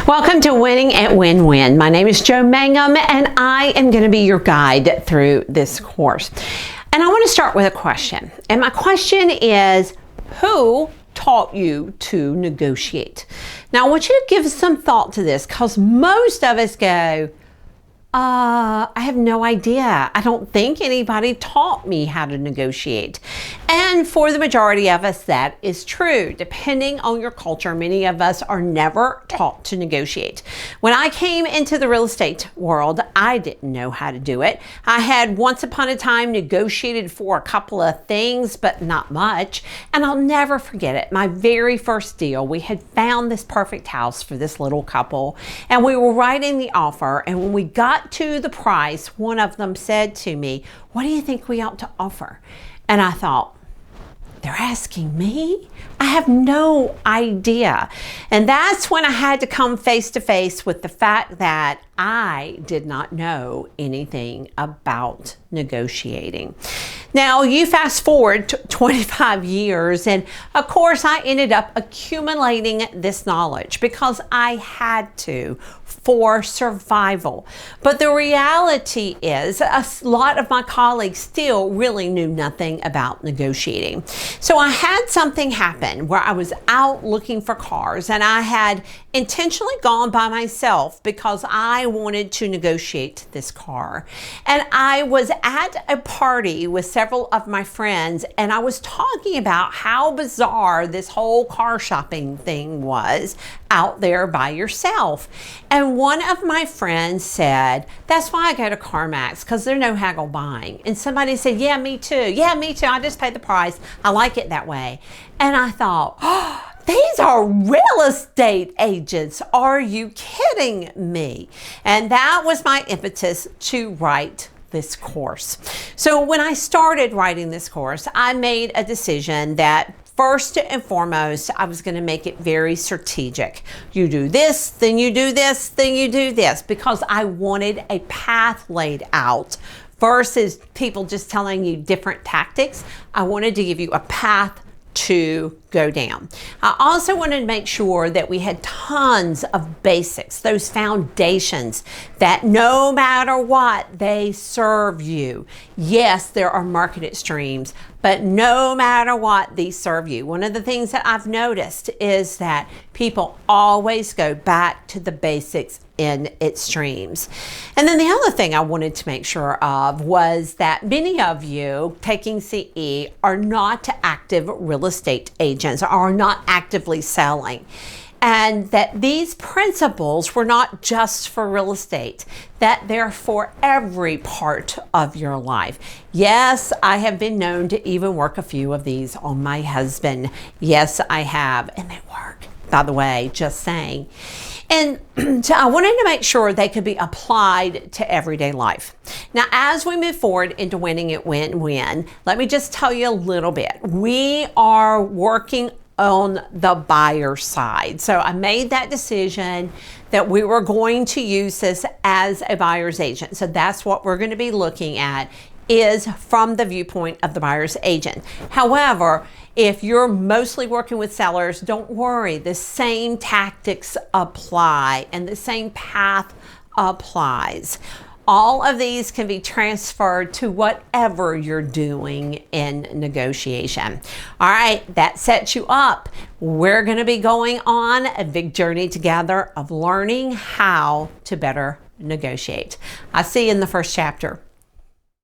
Welcome to Winning at Win-Win. My name is Jo Mangum, and I am going to be your guide through this course. And I want to start with a question. And my question is, who taught you to negotiate? Now, I want you to give some thought to this, because most of us go, I have no idea. I don't think anybody taught me how to negotiate. And for the majority of us, that is true. Depending on your culture, many of us are never taught to negotiate. When I came into the real estate world, I didn't know how to do it. I had once upon a time negotiated for a couple of things, but not much. And I'll never forget it. My very first deal, we had found this perfect house for this little couple, and we were writing the offer. And when we got to the price, one of them said to me, "What do you think we ought to offer?" And I thought, they're asking me? I have no idea. And that's when I had to come face to face with the fact that I did not know anything about negotiating. Now, you fast forward 25 years, and of course, I ended up accumulating this knowledge because I had to for survival. But the reality is, a lot of my colleagues still really knew nothing about negotiating. So I had something happen where I was out looking for cars, and I had intentionally gone by myself because I wanted to negotiate this car. And I was at a party with several of my friends, and I was talking about how bizarre this whole car shopping thing was out there by yourself. And one of my friends said, "That's why I go to CarMax, because there's no haggle buying." And somebody said, "Yeah, me too. Yeah, me too. I just pay the price. I like it that way." And I thought, oh, these are real estate agents. Are you kidding me? And that was my impetus to write this course. So when I started writing this course, I made a decision that first and foremost, I was going to make it very strategic. You do this, then you do this, then you do this, because I wanted a path laid out versus people just telling you different tactics. I wanted to give you a path to go down. I also wanted to make sure that we had tons of basics, those foundations that no matter what, they serve you. Yes, there are market extremes, but no matter what, these serve you. One of the things that I've noticed is that people always go back to the basics in extremes. And then the other thing I wanted to make sure of was that many of you taking CE are not active real estate agents, are not actively selling. And that these principles were not just for real estate, that they're for every part of your life. Yes, I have been known to even work a few of these on my husband. Yes, I have, and they work, by the way, just saying. And so I wanted to make sure they could be applied to everyday life. Now, as we move forward into winning at win-win, let me just tell you a little bit. We are working on the buyer side. So I made that decision that we were going to use this as a buyer's agent. So that's what we're going to be looking at, is from the viewpoint of the buyer's agent. However, if you're mostly working with sellers, don't worry, the same tactics apply and the same path applies. All of these can be transferred to whatever you're doing in negotiation. All right, that sets you up. We're going to be going on a big journey together of learning how to better negotiate. I'll see you in the first chapter.